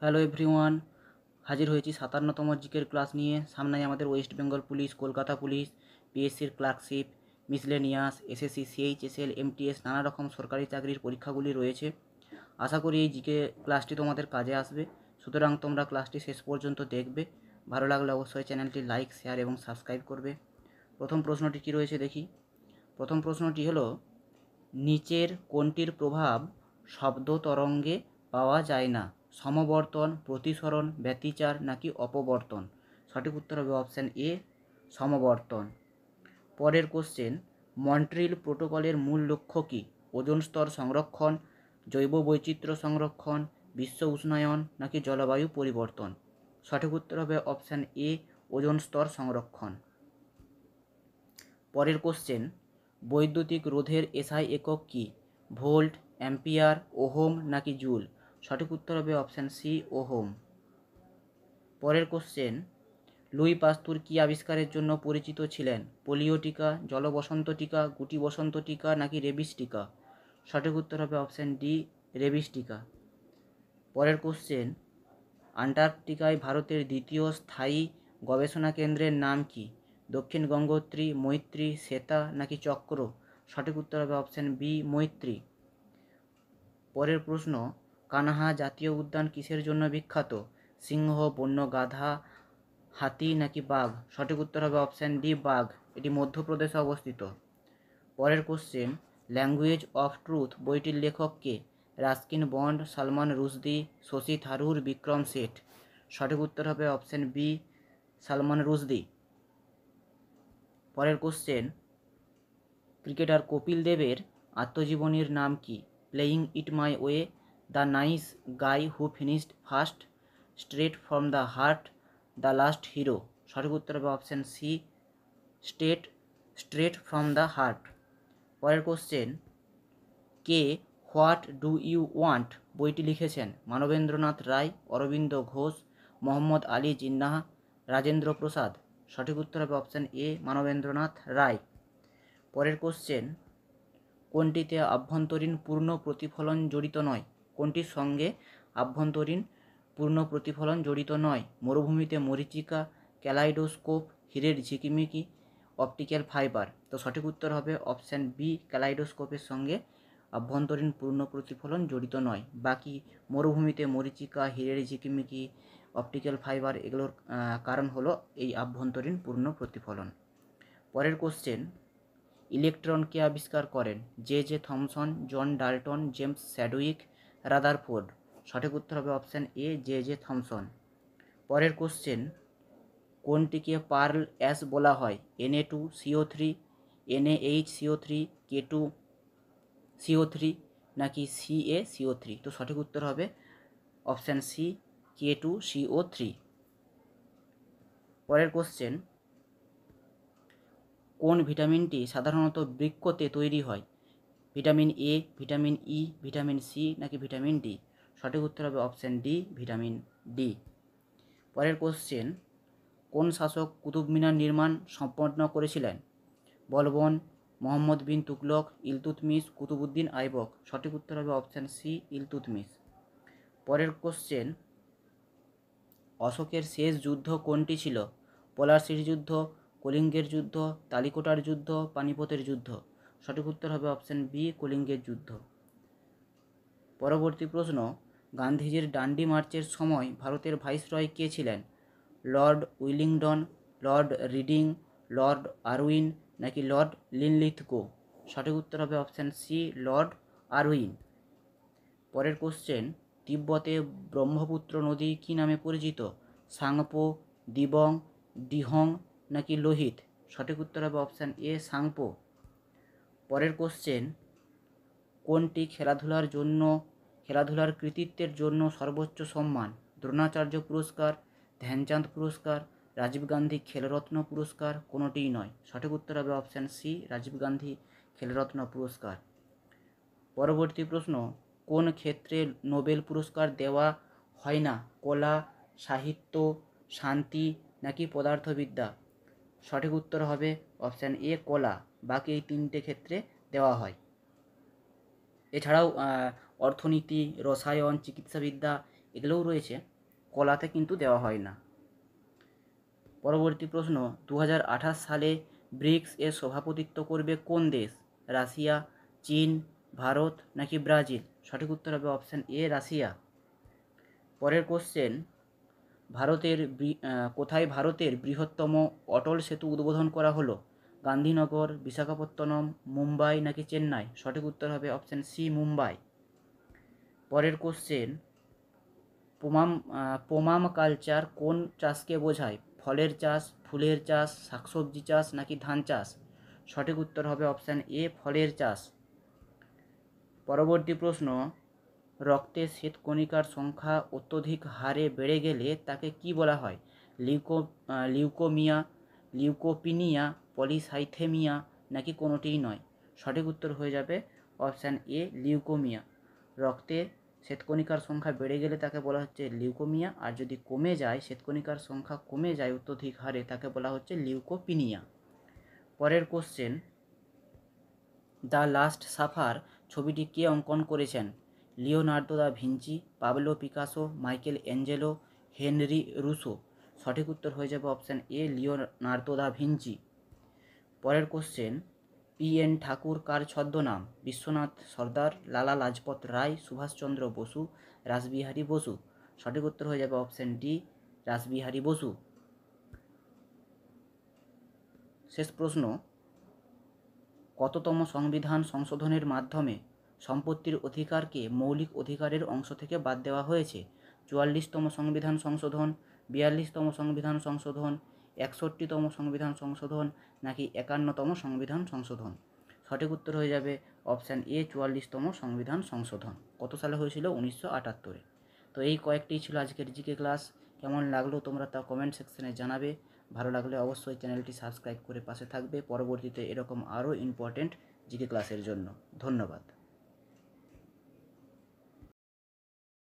Hello everyone, হাজির হয়েছি 57তম জিকের ক্লাস নিয়ে। সামনে আমাদের West Bengal police, Kolkata police, পিএসসির clerkship, miscellaneous, SSC, CHSL, MTS নানা রকম সরকারি চাকরির পরীক্ষাগুলি রয়েছে। আশা করি এই জিকে ক্লাসটি তোমাদের কাজে আসবে, সুতরাং তোমরা ক্লাসটি শেষ পর্যন্ত দেখবে। ভালো লাগলে অবশ্যই চ্যানেলটি লাইক, শেয়ার এবং সাবস্ক্রাইব করবে। প্রথম প্রশ্নটি কী রয়েছে দেখি। প্রথম প্রশ্নটি হলো, নিচের কোনটির প্রভাব শব্দ তরঙ্গে পাওয়া যায় না? সমবর্তন, প্রতিসরণ, ব্যতিচার নাকি অপবর্তন? সঠিক উত্তর হবে অপশান এ, সমবর্তন। পরের কোশ্চেন, মন্ট্রিল প্রোটোকলের মূল লক্ষ্য কী? ওজোন স্তর সংরক্ষণ, জৈব বৈচিত্র্য সংরক্ষণ, বিশ্ব উষ্ণায়ন নাকি জলবায়ু পরিবর্তন? সঠিক উত্তর হবে অপশান এ, ওজোন স্তর সংরক্ষণ। পরের কোশ্চেন, বৈদ্যুতিক রোধের এসআই একক কী? ভোল্ট, অ্যাম্পিয়ার, ওহম নাকি জুল? সঠিক উত্তর হবে অপশান সি, ওহম। পরের কোশ্চেন, লুই পাস্তুর কী আবিষ্কারের জন্য পরিচিত ছিলেন? পোলিও টিকা, জলবসন্ত টিকা, গুটি বসন্ত টিকা নাকি রেবিস টিকা? সঠিক উত্তর হবে অপশান ডি, রেবিস টিকা। পরের কোশ্চেন, আন্টার্কটিকায় ভারতের দ্বিতীয় স্থায়ী গবেষণা কেন্দ্রের নাম কি? দক্ষিণ গঙ্গোত্রী, মৈত্রী, শ্বেতা নাকি চক্র? সঠিক উত্তর হবে অপশান বি, মৈত্রী। পরের প্রশ্ন, কানহা জাতীয় উদ্যান কিসের জন্য বিখ্যাত? সিংহ, বন্য গাধা, হাতি নাকি বাঘ? সঠিক উত্তর হবে অপশান ডি, বাঘ। এটি মধ্যপ্রদেশে অবস্থিত। পরের কোশ্চেন, ল্যাঙ্গুয়েজ অফ ট্রুথ বইটির লেখক কে? Ruskin Bond, Salman Rushdie, Shashi Tharoor, Vikram Seth? সঠিক উত্তর হবে অপশান বি, সালমান রুশদি। পরের কোশ্চেন, ক্রিকেটার কপিল দেবের আত্মজীবনীর নাম কি? Playing it my way, the nice guy who finished first, straight from the heart, the last hero? সঠিক উত্তর হবে option C, straight from the heart. পরের কোশ্চেন, কে হোয়াট ডু ইউ ওয়ান্ট বইটি লিখেছেন? মানবেন্দ্রনাথ রায়, অরবিন্দ ঘোষ, মোহাম্মদ আলী জিন্নাহ, রাজেন্দ্র প্রসাদ? সঠিক উত্তর হবে অপশান এ, মানবেন্দ্রনাথ রায়। পরের কোশ্চেন, কোনটিতে আভ্যন্তরীণ পূর্ণ প্রতিফলন জড়িত নয়? কোনটির সঙ্গে আভ্যন্তরীণ পূর্ণ প্রতিফলন জড়িত নয়? মরুভূমিতে মরীচিকা, ক্যালাইডোস্কোপ, হীরের ঝিকিমিকি, অপটিক্যাল ফাইবার? তো সঠিক উত্তর হবে অপশান বি, ক্যালাইডোস্কোপের সঙ্গে আভ্যন্তরীণ পূর্ণ প্রতিফলন জড়িত নয়। বাকি মরুভূমিতে মরীচিকা, হীরের ঝিকিমিকি, অপটিক্যাল ফাইবার এগুলোর কারণ হলো এই আভ্যন্তরীণ পূর্ণ প্রতিফলন। পরের কোশ্চেন, ইলেকট্রন কে আবিষ্কার করেন? J J Thomson, John Dalton, James Chadwick, Rutherford? সঠিক উত্তর হবে option A, J J Thomson. পরের কোশ্চেন, কোনটিকে পার্ল অ্যাশ বলা হয়? Na2CO3, NaHCO3, K2CO3 নাকি CaCO3? তো সঠিক উত্তর হবে অপশান সি, K2CO3। পরের কোশ্চেন, কোন ভিটামিনটি সাধারণত বৃক্কতে তৈরি হয়? Vitamin A, vitamin E, vitamin C নাকি ভিটামিন ডি? সঠিক উত্তর হবে অপশান ডি, ভিটামিন ডি। পরের কোশ্চেন, কোন শাসক কুতুব মিনার নির্মাণ সম্পন্ন করেছিলেন? বলবন, মোহাম্মদ বিন তুগলক, ইলতুৎমিশ, কুতুবুদ্দিন আইবক? সঠিক উত্তর হবে অপশান সি, ইলতুৎমিশ। পরের কোশ্চেন, অশোকের শেষ যুদ্ধ কোনটি ছিল? পলাশির যুদ্ধ, কলিঙ্গের যুদ্ধ, তালিকোটার যুদ্ধ, পানিপথের যুদ্ধ? সঠিক উত্তর হবে অপশান বি, কলিঙ্গের যুদ্ধ। পরবর্তী প্রশ্ন, গান্ধীজির ডান্ডি মার্চের সময় ভারতের ভাইসরয় কে ছিলেন? Lord Willingdon, Lord reading, Lord Irwin নাকি লর্ড লিনলিথগো? সঠিক উত্তর হবে অপশান সি, লর্ড আরউইন। পরের কোশ্চেন, তিব্বতে ব্রহ্মপুত্র নদী কী নামে পরিচিত? সাংপো, দিবং, দিহং নাকি লোহিত? সঠিক উত্তর হবে অপশান এ, সাংপো। পরের কোশ্চেন, কোনটি খেলাধুলার কৃতিত্বের জন্য সর্বোচ্চ সম্মান? দ্রোণাচার্য পুরস্কার, ধ্যানচাঁদ পুরস্কার, রাজীব গান্ধী খেলরত্ন পুরস্কার? কোনোটিই নয়। সঠিক উত্তর হবে অপশান সি, রাজীব গান্ধী খেলরত্ন পুরস্কার। পরবর্তী প্রশ্ন, কোন ক্ষেত্রে নোবেল পুরস্কার দেওয়া হয় না? কলা, সাহিত্য, শান্তি নাকি পদার্থবিদ্যা? সঠিক উত্তর হবে অপশান এ, কলা। বাকি এই তিনটে ক্ষেত্রে দেওয়া হয়। এছাড়াও অর্থনীতি, রসায়ন, চিকিৎসাবিদ্যা এগুলোও রয়েছে, কলাতে কিন্তু দেওয়া হয় না। পরবর্তী প্রশ্ন, 2028 সালে ব্রিক্স এর সভাপতিত্ব করবে কোন দেশ? রাশিয়া, চীন, ভারত নাকি ব্রাজিল? সঠিক উত্তর হবে অপশান এ, রাশিয়া। পরের কোশ্চেন, কোথায় ভারতের বৃহত্তম অটল সেতু উদ্বোধন করা হলো? গান্ধীনগর, বিশাখাপত্তনম, মুম্বাই নাকি চেন্নাই? সঠিক উত্তর হবে অপশান সি, মুম্বাই। পরের কোশ্চেন, পোমাম কালচার কোন চাষকে বোঝায়? ফলের চাষ, ফুলের চাষ, শাকসবজি চাষ নাকি ধান চাষ? সঠিক উত্তর হবে অপশান এ, ফলের চাষ। পরবর্তী প্রশ্ন, রক্তে শ্বেতকণিকার সংখ্যা অত্যধিক হারে বেড়ে গেলে তাকে কি বলা হয়? লিউকোমিয়া, লিউকোপিনিয়া, পলিসাইথেমিয়া নাকি কোনোটিই নয়? সঠিক উত্তর হয়ে যাবে অপশান এ, লিউকোমিয়া। রক্তে শ্বেতকণিকার সংখ্যা বেড়ে গেলে তাকে বলা হচ্ছে লিউকোমিয়া, আর যদি কমে যায়, শ্বেতকণিকার সংখ্যা কমে যায় অত্যধিক হারে, তাকে বলা হচ্ছে লিউকোপিনিয়া। পরের কোশ্চেন, দ্য লাস্ট সাফার ছবিটি কে অঙ্কন করেছেন? Leonardo da Vinci, Pablo Picasso, Michelangelo, Henri Rousseau? সঠিক উত্তর হয়ে যাবে option A, Leonardo da Vinci. পরের কোশ্চেন, পি.এন. ঠাকুর কার ছদ্মনাম? বিশ্বনাথ সর্দার, লালা লাজপত রায়, সুভাষচন্দ্র বসু, রাসবিহারী বসু? সঠিক উত্তর হয়ে যাবে অপশান ডি, রাসবিহারী বসু। শেষ প্রশ্ন, কততম সংবিধান সংশোধনের মাধ্যমে সম্পত্তির অধিকারকে মৌলিক অধিকারের অংশ থেকে বাদ দেওয়া হয়েছে? 44তম সংবিধান সংশোধন, 42তম সংবিধান সংশোধন, 61তম সংবিধান সংশোধন নাকি 51তম সংবিধান সংশোধন? সঠিক উত্তর হয়ে যাবে অপশান এ, 44তম সংবিধান সংশোধন। কত সালে হয়েছিল? 1978-এ। তো এই কয়েকটি ছিল আজকের জিকে ক্লাস। কেমন লাগলো তোমরা তা কমেন্ট সেকশনে জানাবে। ভালো লাগলে অবশ্যই চ্যানেলটি সাবস্ক্রাইব করে পাশে থাকবে পরবর্তীতে এরকম আরও ইম্পর্টেন্ট জিকে ক্লাসের জন্য। ধন্যবাদ।